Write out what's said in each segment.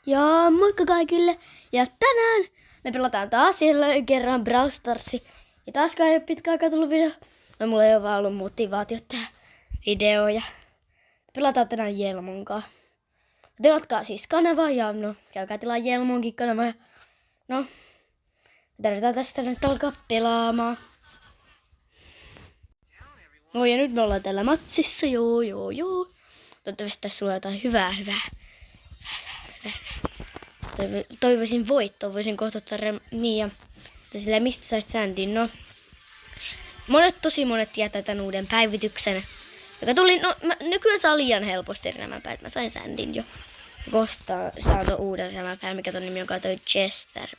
Ja moikka kaikille! Ja tänään me pelataan taas jälleen kerran Brawl Starsi. Ja taaskaan ei ole pitkä aikaa tullut video. No mulla ei ole vaan ollut motivaatio tehdä videoja. Pelataan tänään Jelmon kanssa. Tilatkaa siis kanavaa ja no käykää tilaa Jelmonkin kanavaa. Ja, no me tarvitaan tästä nyt alkaa pelaamaan. No ja nyt me ollaan täällä matsissa. Joo. Toivottavasti tässä tulee jotain hyvää. Toivoisin voittoa, voisin kohta ottaa niin ja silleen, mistä sait Sandin? No, tosi monet tietää tämän uuden päivityksen, joka tuli, nykyään saa liian helposti nämä päivät. Mä sain Sandin jo. Kohta saan tuon uuden rämäpäivän, mikä ton nimi on toi Chester,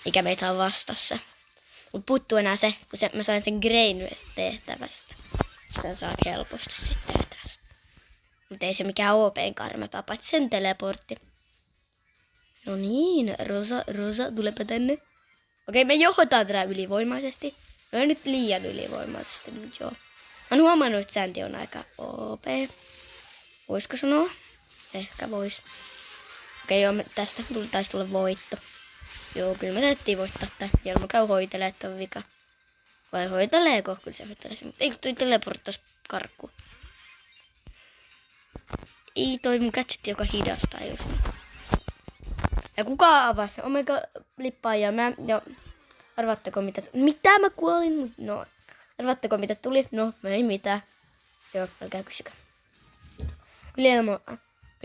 mikä meitä on vastassa. Mut puuttuu enää se, kun mä sain sen Greynyest tehtävästä. Sen saa helposti sitten tehtävästä. Mut ei se mikään OP:n karmepää, paitsi sen teleportti. No niin, Rosa, tulepa tänne. Okei, me johdataan tätä ylivoimaisesti. No ei nyt liian ylivoimaisesti, mutta joo. Mä oon huomannut, että Sandy on aika OP. Voisiko sanoa? Ehkä vois. Okei, joo, tästä taisi tulla voitto. Joo, kyllä me täytyy voittaa tää. Jelmo käy hoitelee ton vika. Vai hoiteleeko? Kyllä se hoitelee se, mutta ei kun toi teleporttas karkkuun. Ei toi mun gadget, joka hidastaa jos. Ja kuka avasi? Omega lippaa ja mä, ja arvatteko mitä mä kuolin? No, arvatteko mitä tuli? No, ei mitään. Joo, älkää kysykää. Kyllä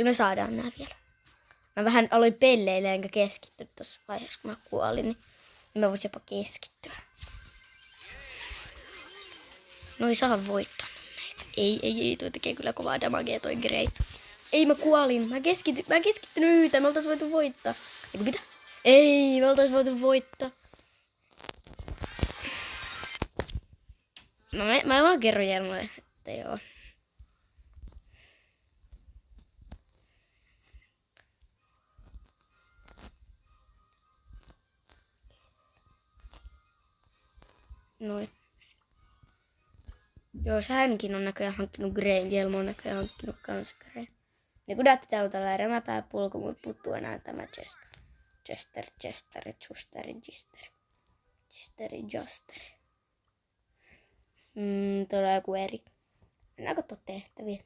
me saadaan nää vielä. Mä vähän aloin pelleille enkä keskittyä tossa vaiheessa, kun mä kuolin, niin mä voisin jopa keskittyä. No ei saa voittanut meitä. Ei, toi tekee kyllä kovaa damagea toi Grey. Ei, mä kuolin. Mä en keskittynyt yhtään. Me oltais voitu voittaa. Eiku mitä? Ei, me oltais voitu voittaa. Mä vaan kerron Jelmolle, että joo. Noin. Joo, hänkin on näköjään hankkinut Grayn. Jelmo on näköjään hankkinut kans Grayn. Niin kun näette, täällä on tällainen rämäpääpulko, mutta puuttuu enää tämä Chester. Tuolla on joku eri. Mennäänkö tuo tehtäviä?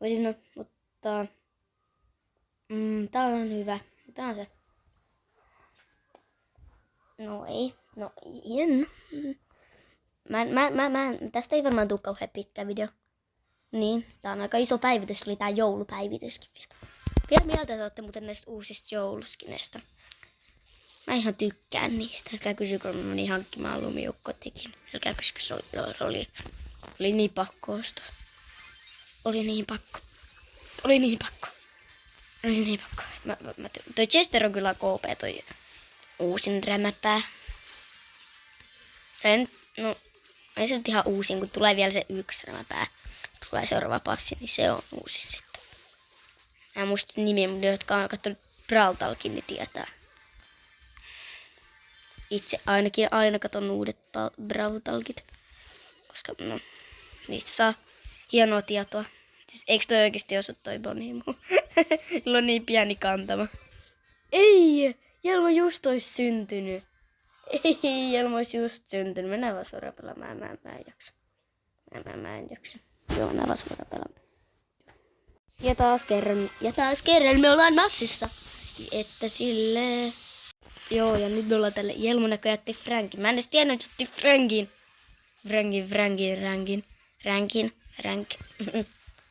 Voisin ottaa. Tää on hyvä. Tää on se. No ei. Tästä ei varmaan tule kauhean pitkä video. Niin, tää on aika iso päivitys, oli tää joulupäivityskin vielä. Mitä mieltä te olette muuten näistä uusista jouluskineista? Mä ihan tykkään niistä. Älkää kysykö, mä menin hankkimaan lumiukkotikin. Älkää kysykö, se oli niin pakko ostaa. Oli niin pakko. Toi Chester on kyllä KP, toi uusin rämäpää. No, ei se nyt ihan uusin, kun tulee vielä se yksi rämäpää. Tulee seuraava passi, niin se on uusin sitten. Mä en muista nimiä, mutta jotka on katsonut Brawl Talkin, niin tietää. Itse ainakin aina katon uudet Brawl Talkit. Koska no, niistä saa hienoa tietoa. Siis eikö toi oikeesti osu toi Bonnie? Sillä on niin pieni kantama. Ei! Jelmo just ois syntynyt. Ei, Jelmo ois just syntynyt. Mennään vaan suoraan pelaamaan. Mä en jaksa. Mä en jaksa. Joo, nää vaan suoraan pelaamaan. Ja taas kerran me ollaan matsissa. Että silleen. Joo, ja nyt me ollaan tälle Jelmo näköjään jätti Frankin. Mä en edes tiennyt, että se otti Frankin.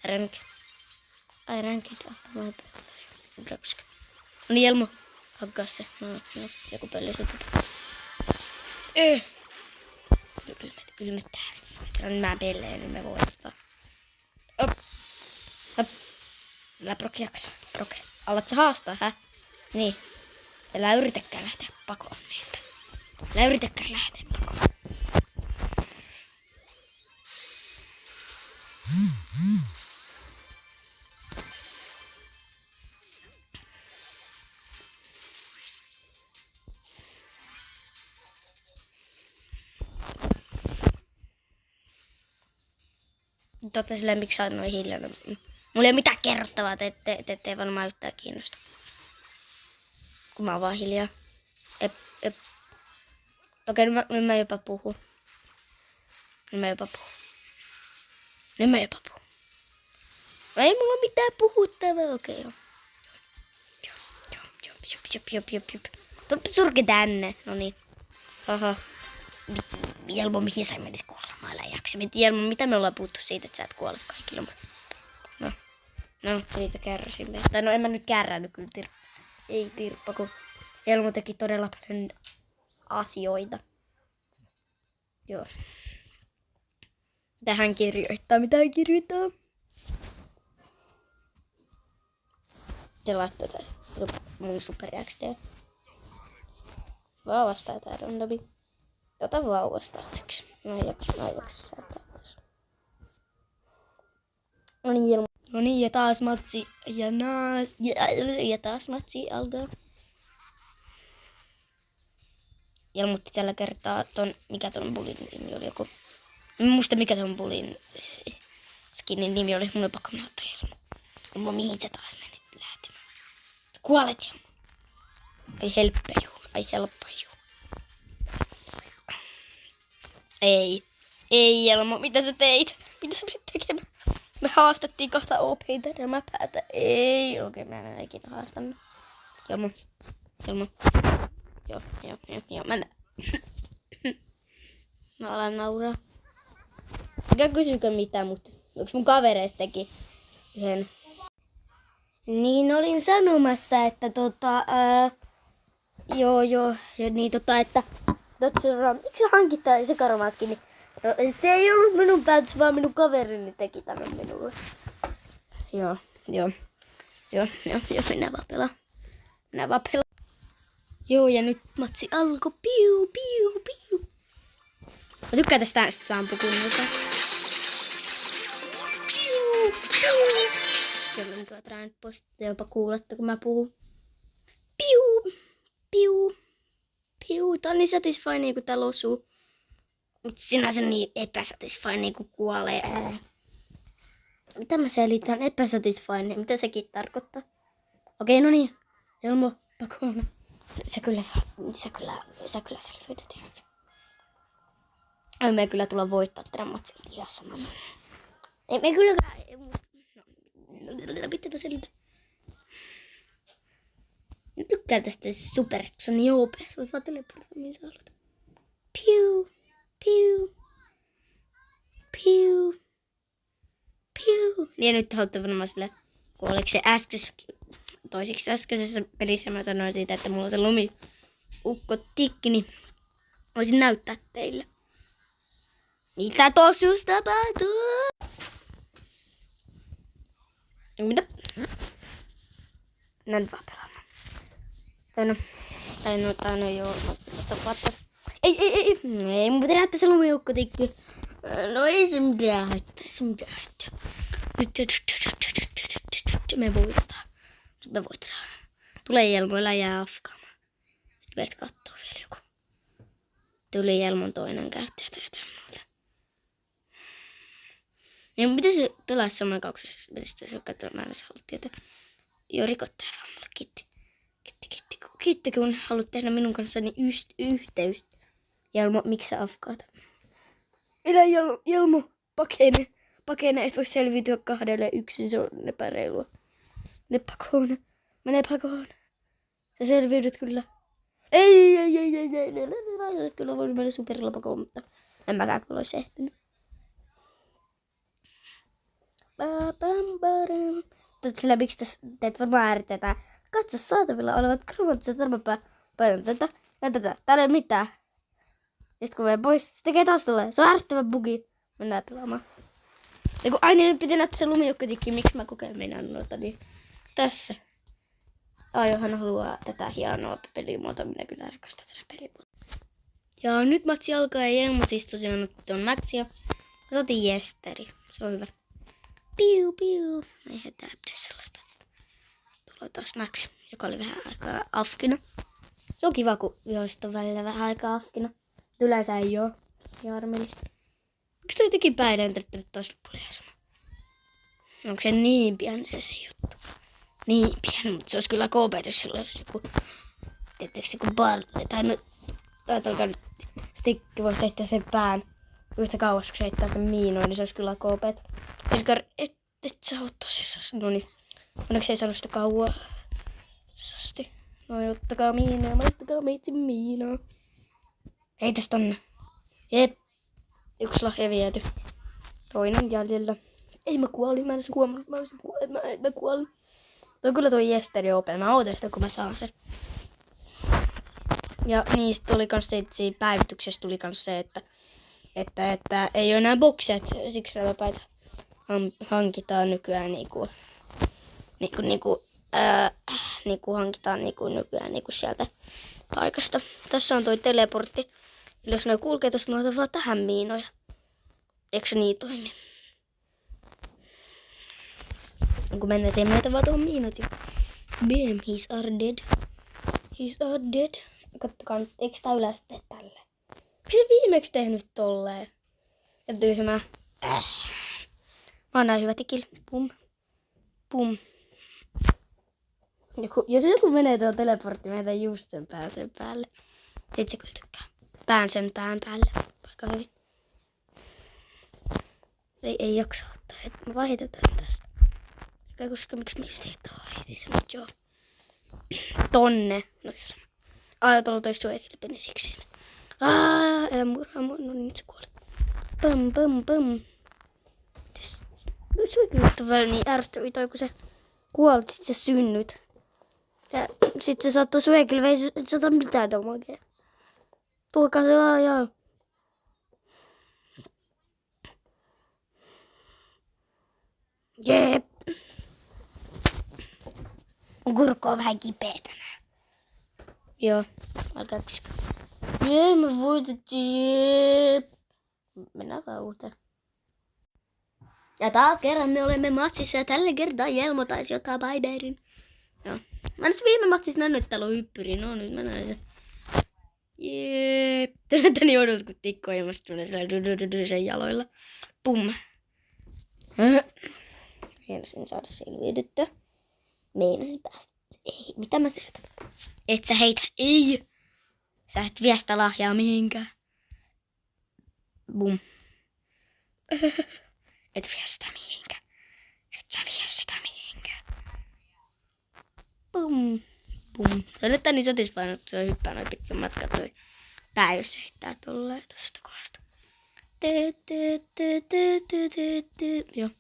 Rank. Ai rankin. No niin Jelmo. Hakkaa se. No, joku peli se tuli. Kylmettää. Kerran mä pelleen, niin me voittaa. Op. Älä Brock jaksa. Brock, alat sä haastaa, hä? Niin. Älä yritäkään lähteä pakoon meiltä. Totta silleen, miksi sä oot noin hiljainen. Mulla ei ole mitään kerrottavaa, te ette varmaan yhtään kiinnosta. Kun mä oon vaan hiljaa. Okei, nyt mä jopa puhun. Ei mulla ole mitään puhuttavaa, okei joo. Jop. Surke tänne, noniin. Haha. Jelmo, mihin sä menit kuolemaan läjäksi? Jelmo, mitä me ollaan puhuttu siitä, että sä et kuole kaikille? No, siitä kärsimme. Tai no en mä nyt kärrännyt kyllä ei Tirppa, kun Jelmo teki todella paljon asioita. Joo. Mitä hän kirjoittaa? Se laittoi mun Super XD. Vauvasta jotain randomi. Ota vauvasta siksi. Mä en jaksa säätää tässä. No niin, ja taas matsi. Ja taas matsi alkaa. Ilmoitti tällä kertaa mikä ton bulin nimi oli joku. En muista mikä ton bulin skinin nimi oli. Mun on pakko näyttää Jelmo. Mihin sä taas menit lähtemään? Kuolet Jelmo. Ai helppaju. Ei Jelmo, mitä sä teit? Mitä sä menit tekemään? Me haastettiin kahta OP:tä ja mä päätän. Ei, okei, mä en ikinä haastanut. Jelmo. Joo, mä alan nauraa. Mikä kysykö mitään, mutta yksi mun kavereista teki yhden. Niin olin sanomassa, että että miksi sä hankit tää sekaromaski, niin se ei ollut minun päätös, vaan minun kaverini teki tämän minulle. Joo, minä vaan pelaan. Joo, ja nyt matsi alkoi. Piu. Mä tykkään tästä äänestä ampukunnilta. Kyllä nyt tuot äänet te jopa kuulette, kun mä puhun. Piu. Tää on niin satisfying, kun täällä osuu. Mut sinänsä niin epäsatisfying, kun kuolee. Mitä mä selitän epäsatisfying? Mitä sekin tarkoittaa? Okei, no niin. Jelmo, pakona. Sä kyllä selviytyt ihan. Ei me kyllä tulla voittaa tämän matsin ihan saman. Ei me kyllä... Pitääpä selitä. Mä tykkään tästä superista, kun se on niin OP. Sä voit vaan teleportaa mihin sä haluat. Piu. Ja nyt haluatte varmaan sille, kun oliko se toisiksi äskeisessä pelissä mä sanoin siitä, että mulla on se lumiukko tikki, niin voisin näyttää teille. Mitä tossa just tapahtuu? Mitä? Näin vaan pelaamaan. Tai no joo, mutta ei mun pitää näyttää se lumiukko tikki. No ei se mitään haittaa, Nyt me voitetaan. Tulee Jelmo, älä jää afkaamaan. Nyt meet kattoo vielä joku. Tuli Jelmon toinen käyttäjä tai jotain muuta. Ja miten se pelaisi saman kauksessa pelistä, jos mä en halua tietää. Joo, rikottaa vaan mulle. Kiitti, kun haluat tehdä minun kanssani yhteys. Jelmo, miksi sä afkaat? Elä Jelmo, pakene, et voi selviytyä kahdelle yksin, se on epäreilua. Mene pakoon. Sä selviydyt kyllä. Ei. Sä kyllä voinut mennä superilla pakoon, mutta en mäkään kyllä olisi ehtinyt. Sillä miksi teet varmaan ääritetään. Katso saatavilla olevat kromaattiset armapää. Painan tätä ja tätä. Täällä ei ole mitään. Sitten kun menen pois, se tekee taas tulee. Se on ärsyttävä bugi. Mennään pelaamaan. Ja kun aina nyt piti näyttää se lumiukkotikki, miksi mä kokeilen noita, niin tässä. Johan haluaa tätä hienoa pelimuotoa, minä kyllä rakastan tätä pelimuotoa. Ja nyt matsi alkaa ja Jelmo siis tosiaan otti on Maxia. Mä saatiin Jesteri, se on hyvä. Piu. Ei hätää pidä sellaista. Tulee taas Max, joka oli vähän aikaa afkina. Se on kiva, kun viholliset on välillä vähän aikaa afkina. Yleensä ei oo. Ja harmillista. Miksi toi teki päiden, että nyt taas loppuun ihan sama? Onko se niin pieni se juttu? Niin pieni, mutta se olisi kyllä KP, jos sillä olisi joku, tietysti joku balle, tai no, ajatelkaa nyt, stikki voisi heittää sen pään yhtä kauas, kun se heittää sen miinoin, niin se olisi kyllä KP. Edgar, et sä oot tosissaan. No niin, onneksi ei sano sitä kauasasti. No ottakaa miinoa, maistakaa meitsin miinoa. Heitäs tonne. Jep, yksi lahja viety. Toinen jäljellä. Ei mä kuolin, mä en edes huomannut, mä olisin kuollut, mä kuolin. Toi kyllä toi Jesteri Open, mä ootan sitä kun mä saan sen. Ja niin sit tuli kans siinä päivityksessä tuli kans se, että ei oo enää bokset, siksi leväpäitä hankitaan nykyään niinku hankitaan nykyään sieltä paikasta. Tässä on toi teleportti. Eli jos noi kulkee tosta, mä laitan vaan tähän miinoja. Eikö se niin toimi? Kun mennään eteen, mä laitan vaan tuohon miinot. Bam, he's are dead. He's are dead. Kattokaa nyt, eikö tää yleensä tee tälleen? Eikö se viimeksi tehnyt tolleen? Ja tyhmää. Mä oon näin hyvä tikil. Pum. Pum. Jos joku menee tuon teleportti, mä heitän just sen pään sen päälle. Sit se kyllä tykkää. Pään sen pään päälle. Aika hyvin. Ei jaksa ottaa. Me vaihdetaan tästä. Koska miksi mistä heitin sen nyt joo. Tonne. No jos. Tuolla toi suojakilpeni siksi. Älä murhaa mua. No niin, se kuoli. Pum pum pum. Suojakilpit on vähän niin ärsyttäviä toi, kun se kuolit, sit sä synnyt. Ja sit se saattoi suojakilpä, ei saata mitään damagea. Tulkaa se laajaa. Jep. Mun kurkku on vähän kipeä tänään. Joo, alkaa yksikö. Jep, me voitettiin. Jep. Mennään vaan uuteen. Ja taas kerran me olemme matsissa ja tällä kertaa Jelmo taisi ottaa Baiberin. Joo. Mä en viime matsissa nähnyt, että täällä on hyppyri. No nyt mä näin sen. Jep. Tänne joudut kun tikko ilmastunut sen jaloilla. Pum. Meinasin saada selviydyttyä. Meinasin päästä. Ei, mitä mä selitän? Et sä heitä. Ei. Sä et vie sitä lahjaa mihinkään. Bum. Et vie sitä mihinkään. Et sä vie sitä mihinkään. Bum. Bum. Se on nyt niin satisfying, että se on hyppää noin pitkän matkan toi pää, jos se heittää tolleen tosta kohdasta. Joo.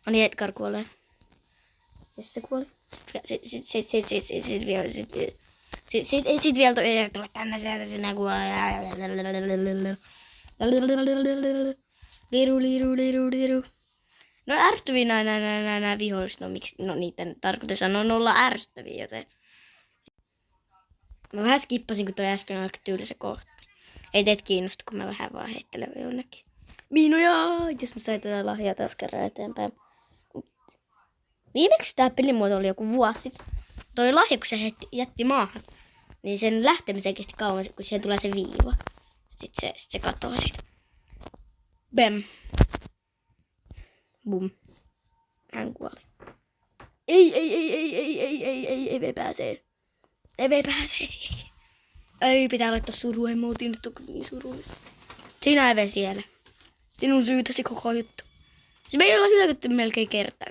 No niin, Edgar kuolee. Jes se kuoli. Sit vielä tule tänne sieltä sinä kuolee. Liru. No ärsyttäviä nää viholliset. No miksi? No niiden tarkoitus on olla ärsyttäviä, joten mä vähän skippasin, kun toi äsken on aika tyylisä kohta. Ei teet kiinnosta, kun mä vähän vaan heittelen jonnekin. Miinoja! Jos mä sain tätä lahjaa taas kerran eteenpäin. Viimeksi tää pelimuoto oli joku vuosi sitten. Toi lahja, kun se jätti maahan, niin sen lähtemisen kesti kauan, kun siihen tulee se viiva. Sitten se katoaa siitä. Bam. Bum. Hän kuoli. Ei pääse. Ei, pitää laittaa suru-emotiin, nyt on niin surullista. Sinä Eve siellä. Sinun syytäsi koko juttu. Se me ei olla hyökätty melkein kertaa,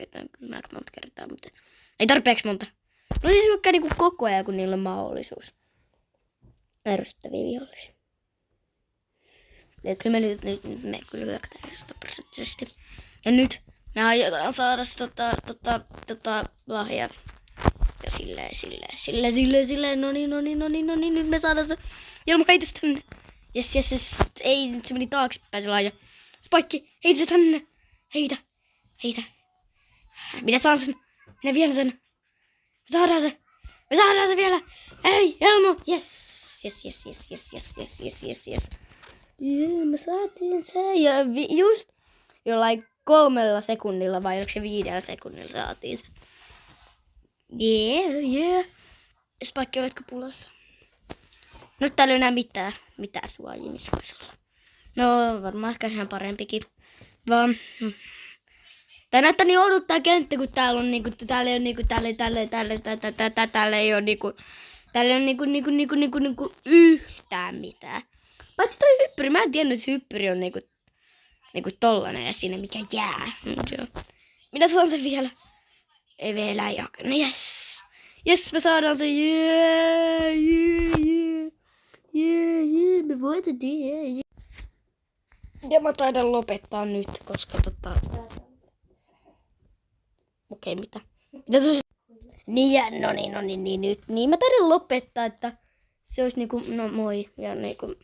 aika monta kertaa, mutta ei tarpeeksi monta. No siis hyökkää niinku koko ajan, kun niillä on mahdollisuus. Ärsyttäviä vihollisia. Et kyllä me kyllä hyökätään 100%. Ja nyt me aiotaan saada lahjaa. Ja silleen. No niin, nyt me saadaan se. Jelmo, heitä se tänne. Jes. Ei, se meni taaksepäin se lahja. Spike, heitä se tänne. Heitä. Minä saan sen. Minä vien sen. Me saadaan se vielä. Ei, Jelmo. Yes. Jee, me saatiin se. Ja just jollain 3 sekunnilla vai onko se 5 sekunnilla saatiin se. Yeah. Spike, oletko pulassa? Nyt täällä ei enää mitään suojia, missä voisi olla. No, varmaan ehkä ihan parempikin. Vaan Tää näyttää niin odottaa kenttä, kun täällä on niinku, täällä ei ole niinku, täällä ei ole niinku, täällä ei ole niinku yhtään mitään. Paitsi toi hyppyri, mä en tiennyt, että hyppyri on niinku tollanen ja siinä mikä jää. Joo. Mitä se on se vielä? Ei vielä jakaa. No jes. Jes, me saadaan se. Jee. Me voitettiin. Jee. Ja mä taidan lopettaa nyt, koska Okei, mitä? Mitä tos... Niin, ja, no niin, nyt. Niin, mä taidan lopettaa, että se olisi niinku, no moi. Ja niinku...